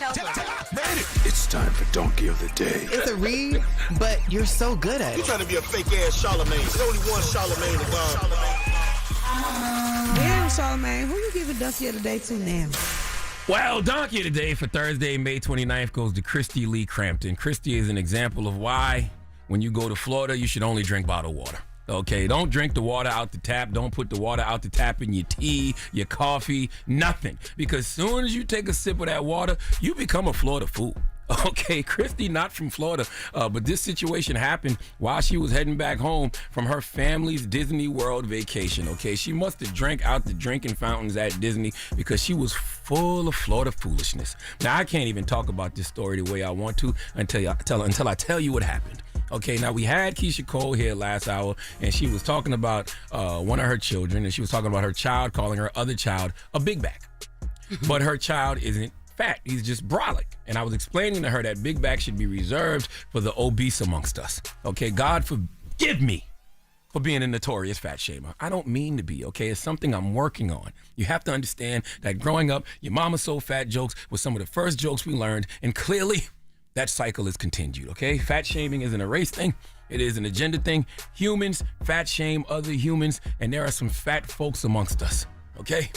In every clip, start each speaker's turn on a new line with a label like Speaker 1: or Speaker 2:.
Speaker 1: Made it. It's time for Donkey of the Day.
Speaker 2: It's a read, but you're so good at
Speaker 3: You
Speaker 2: it.
Speaker 3: trying to be a fake-ass Charlamagne. There's only one Charlamagne to God.
Speaker 4: Damn, Charlamagne, who you giving Donkey of the Day to now?
Speaker 5: Well, Donkey of the Day for Thursday, May 29th goes to Christy Lee Crampton. Christy is an example of why, when you go to Florida, you should only drink bottled water. Okay, don't drink the water out the tap. Don't put the water out the tap in your tea, your coffee, nothing. Because as soon as you take a sip of that water, you become a Florida fool. Okay, Christy, not from Florida, but this situation happened while she was heading back home from her family's Disney World vacation. Okay, she must have drank out the drinking fountains at Disney because she was full of Florida foolishness. Now, I can't even talk about this story the way I want to until I tell you what happened. Okay, now we had Keisha Cole here last hour, and she was talking about one of her children, and she was talking about her child calling her other child a big back. But her child isn't fat. He's just brolic. And I was explaining to her that big back should be reserved for the obese amongst us. Okay, God forgive me for being a notorious fat shamer. I don't mean to be, okay? It's something I'm working on. You have to understand that growing up, your mama's so fat jokes was some of the first jokes we learned, and clearly that cycle is continued, okay? Fat shaming isn't a race thing. It is an agenda thing. Humans fat shame other humans, and there are some fat folks amongst us, okay?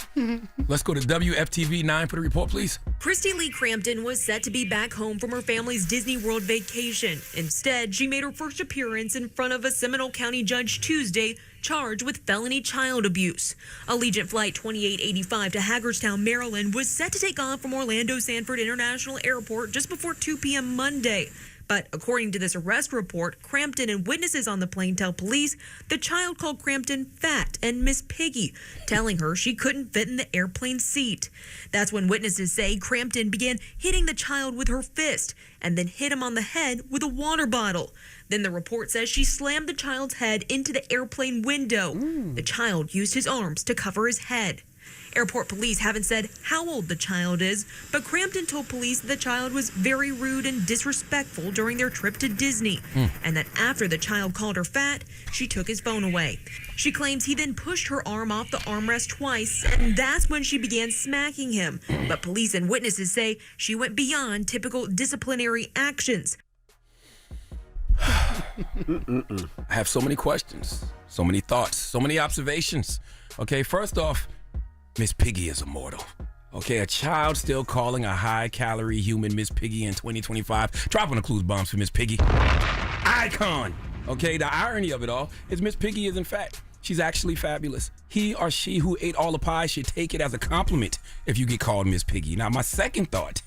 Speaker 5: Let's go to WFTV 9 for the report, please.
Speaker 6: Christy Lee Crampton was set to be back home from her family's Disney World vacation. Instead, she made her first appearance in front of a Seminole County judge Tuesday, charged with felony child abuse. Allegiant Flight 2885 to Hagerstown, Maryland was set to take off from Orlando Sanford International Airport just before 2 p.m. Monday. But according to this arrest report, Crampton and witnesses on the plane tell police the child called Crampton fat and Miss Piggy, telling her she couldn't fit in the airplane seat. That's when witnesses say Crampton began hitting the child with her fist and then hit him on the head with a water bottle. Then the report says she slammed the child's head into the airplane window. The child used his arms to cover his head. Airport police haven't said how old the child is, but Crampton told police that the child was very rude and disrespectful during their trip to Disney, and that after the child called her fat, she took his phone away. She claims he then pushed her arm off the armrest twice, and that's when she began smacking him. But police and witnesses say she went beyond typical disciplinary actions.
Speaker 5: I have so many questions, so many thoughts, so many observations. Okay, first off, Miss Piggy is immortal. Okay, a child still calling a high-calorie human Miss Piggy in 2025. Dropping the clues bombs for Miss Piggy. Icon. Okay, the irony of it all is Miss Piggy isn't fat. She's actually fabulous. He or she who ate all the pie should take it as a compliment if you get called Miss Piggy. Now, my second thought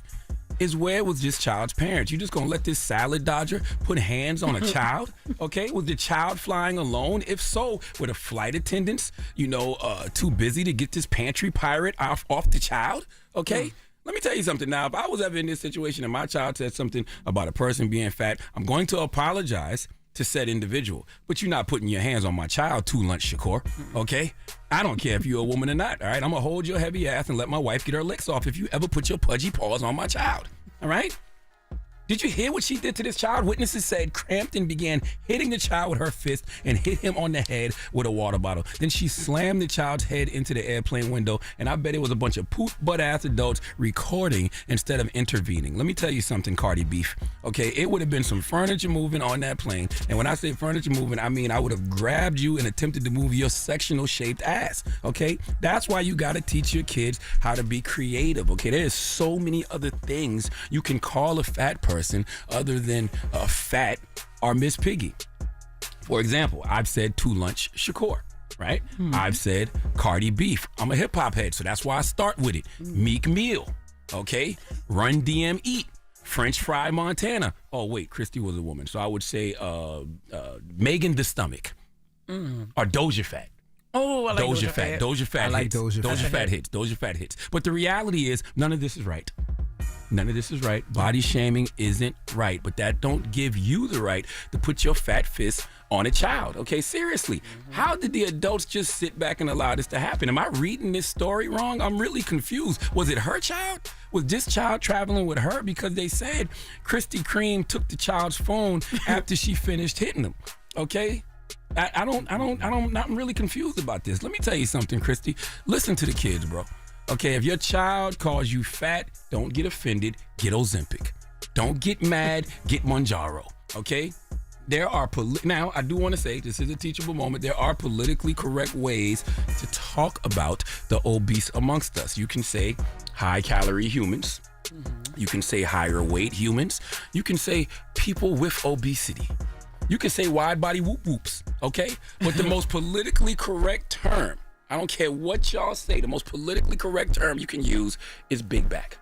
Speaker 5: is, where was this child's parents? You just gonna let this salad dodger put hands on a child? Okay, was the child flying alone? If so, were the flight attendants, too busy to get this pantry pirate off the child? Okay, let me tell you something now. If I was ever in this situation and my child said something about a person being fat, I'm going to apologize to said individual, but you're not putting your hands on my child too, Lunch Shakur, okay? I don't care if you're a woman or not, all right? I'm gonna hold your heavy ass and let my wife get her licks off if you ever put your pudgy paws on my child, all right? Did you hear what she did to this child? Witnesses said Crampton began hitting the child with her fist and hit him on the head with a water bottle. Then she slammed the child's head into the airplane window, and I bet it was a bunch of poop butt-ass adults recording instead of intervening. Let me tell you something, Cardi Beef. Okay, it would have been some furniture moving on that plane, and when I say furniture moving, I mean I would have grabbed you and attempted to move your sectional-shaped ass, okay? That's why you gotta teach your kids how to be creative, okay? There's so many other things you can call a fat person other than fat or Miss Piggy. For example, I've said to Lunch Shakur, right? I've said Cardi Beef. I'm a hip hop head, so that's why I start with it. Meek Mill, okay? Run DM Eat. French Fry Montana. Oh wait, Christy was a woman, so I would say Megan the Stomach or Doja Fat.
Speaker 2: Oh, I like Doja Fat.
Speaker 5: Doja Fat.
Speaker 2: I like
Speaker 5: hits.
Speaker 2: Doja Fat.
Speaker 5: Doja Fat hits. Doja Fat hits. But the reality is, none of this is right. None of this is right. Body shaming isn't right, but that don't give you the right to put your fat fist on a child. Okay, seriously. How did the adults just sit back and allow this to happen? Am I reading this story wrong? I'm really confused. Was it her child? Was this child traveling with her? Because they said Krispy Kreme took the child's phone after she finished hitting him. Okay? I'm really confused about this. Let me tell you something, Christy. Listen to the kids, bro. Okay, if your child calls you fat, don't get offended, get Ozempic. Don't get mad, get Mounjaro, okay? There are, now I do want to say, this is a teachable moment, there are politically correct ways to talk about the obese amongst us. You can say high-calorie humans. You can say higher weight humans. You can say people with obesity. You can say wide-body whoop-whoops, okay? But the most politically correct term, I don't care what y'all say, the most politically correct term you can use is big back.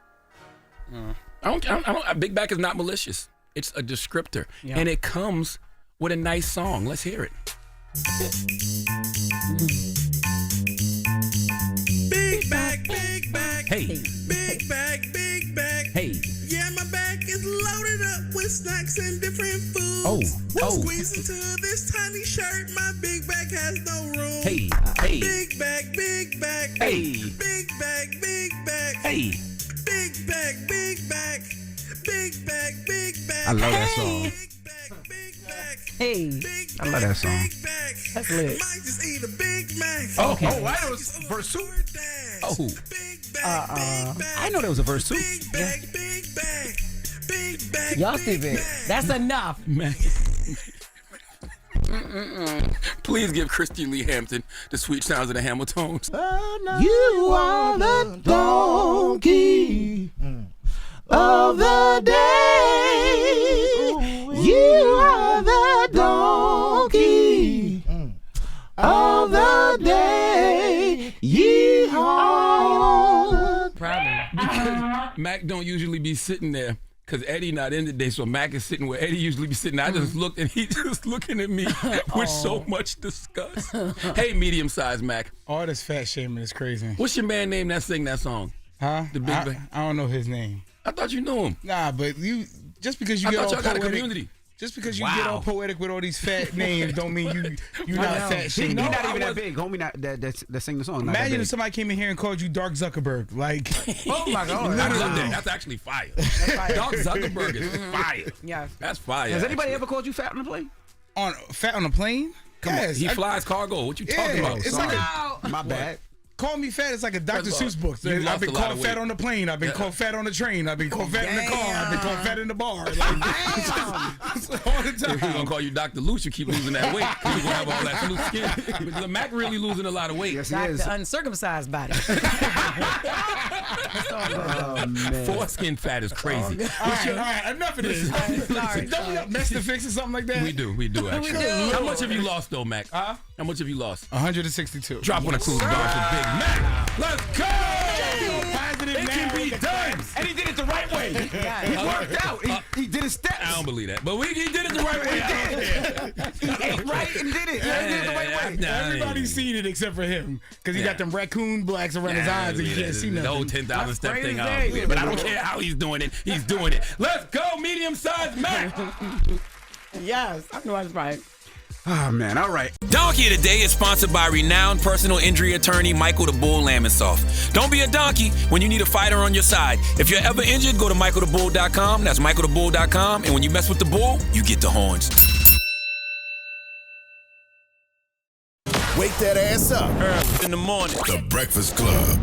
Speaker 5: Big back is not malicious. It's a descriptor. Yeah. And it comes with a nice song. Let's hear it.
Speaker 3: Big back, big back.
Speaker 5: Hey.
Speaker 3: Big back, big back.
Speaker 5: Hey.
Speaker 3: Yeah, my back is loaded up with snacks and different foods. Squeeze into this tiny shirt. My big back has no room.
Speaker 5: Hey.
Speaker 3: Big back, big back.
Speaker 5: Hey.
Speaker 3: Big back, big back.
Speaker 5: Hey.
Speaker 3: Big back, big back. Big back, big back.
Speaker 7: I love that song.
Speaker 3: Big back, big back.
Speaker 4: Hey.
Speaker 3: Big
Speaker 7: I love that song.
Speaker 3: Big back.
Speaker 4: That's lit.
Speaker 3: Might just eat a Big Mac.
Speaker 7: Oh, that was verse 2.
Speaker 5: Oh.
Speaker 3: Big back, big back.
Speaker 7: I know there was a verse 2.
Speaker 3: Big back, big back. Big back.
Speaker 4: Y'all
Speaker 3: big
Speaker 4: stupid.
Speaker 3: back.
Speaker 4: That's enough.
Speaker 5: Man. Please give Christy Lee Hampton the sweet sounds of the Hamiltones.
Speaker 7: You are the donkey of the day. You are the donkey of the day. Yeehaw.
Speaker 5: Because Mack don't usually be sitting there. Because Eddie not in today, so Mack is sitting where Eddie usually be sitting. I just looked and he just looking at me with so much disgust. Hey, medium-sized Mack.
Speaker 8: All this fat shaming is crazy.
Speaker 5: What's your man name that sing that song?
Speaker 8: Huh?
Speaker 5: The Big Bang.
Speaker 8: I don't know his name.
Speaker 5: I thought you knew him.
Speaker 8: Nah, but you just because you
Speaker 5: I
Speaker 8: get
Speaker 5: thought
Speaker 8: all
Speaker 5: y'all got a
Speaker 8: poetic,
Speaker 5: community.
Speaker 8: just because you get all poetic with all these fat names, don't mean you not fat
Speaker 7: He's
Speaker 8: shaming.
Speaker 7: not even that big, homie. That sing the song.
Speaker 8: Imagine if somebody came in here and called you Dark Zuckerberg. Like,
Speaker 7: Oh my God.
Speaker 5: I love that. That's actually fire. Dark Zuckerberg is fire.
Speaker 4: Yeah.
Speaker 5: That's fire.
Speaker 7: Has anybody
Speaker 5: actually.
Speaker 7: ever called you fat on the plane?
Speaker 8: on fat on a plane?
Speaker 5: Come on. He flies cargo. What you talking about?
Speaker 8: It's
Speaker 5: Sorry.
Speaker 8: like
Speaker 7: My bad.
Speaker 8: call me fat. It's like a Dr.
Speaker 5: First of all,
Speaker 8: Seuss book.
Speaker 5: you
Speaker 8: I've
Speaker 5: lost
Speaker 8: been
Speaker 5: a lot
Speaker 8: called
Speaker 5: of
Speaker 8: fat
Speaker 5: weight.
Speaker 8: on the plane. I've been called fat on the train. I've been called fat in the car. I've been called fat in the bar. Like, all the
Speaker 5: If we're
Speaker 8: time.
Speaker 5: gonna call you Dr. Loose, you keep losing that weight. You're gonna have all that loose skin. But Mack really losing a lot of weight.
Speaker 7: Yes, he
Speaker 4: Like
Speaker 7: is.
Speaker 4: the uncircumcised body.
Speaker 7: Oh, man.
Speaker 5: Foreskin fat is crazy.
Speaker 8: All right, enough of this.
Speaker 4: Sorry.
Speaker 8: Don't we have mess to fix or something like that?
Speaker 5: We do actually.
Speaker 4: do.
Speaker 5: How much have you lost though, Mack? How much have you lost?
Speaker 8: 162.
Speaker 5: Drop one of Clues bars for Big Mack. Let's go!
Speaker 8: Positive
Speaker 7: It can be done. And he did it the right way. He worked out. He did his steps.
Speaker 5: I don't believe that, but he did it the right way. I don't care.
Speaker 7: He ate right and did it. He did it the right way.
Speaker 8: Everybody's seen it except for him. Because he got them raccoon blacks around his eyes and you can't see
Speaker 5: The whole
Speaker 8: nothing.
Speaker 5: 10,000 step
Speaker 7: crazy.
Speaker 5: thing, I don't believe it. But I don't care how he's doing it. He's doing it. Let's go, medium-sized Mack.
Speaker 4: Yes, I know that's right.
Speaker 7: Oh, man. All right.
Speaker 5: Donkey of the Day is sponsored by renowned personal injury attorney Michael the Bull Lamonsoff. Don't be a donkey when you need a fighter on your side. If you're ever injured, go to michaelthebull.com. That's michaelthebull.com. And when you mess with the bull, you get the horns.
Speaker 1: Wake that ass up.
Speaker 5: In the morning.
Speaker 1: The Breakfast Club.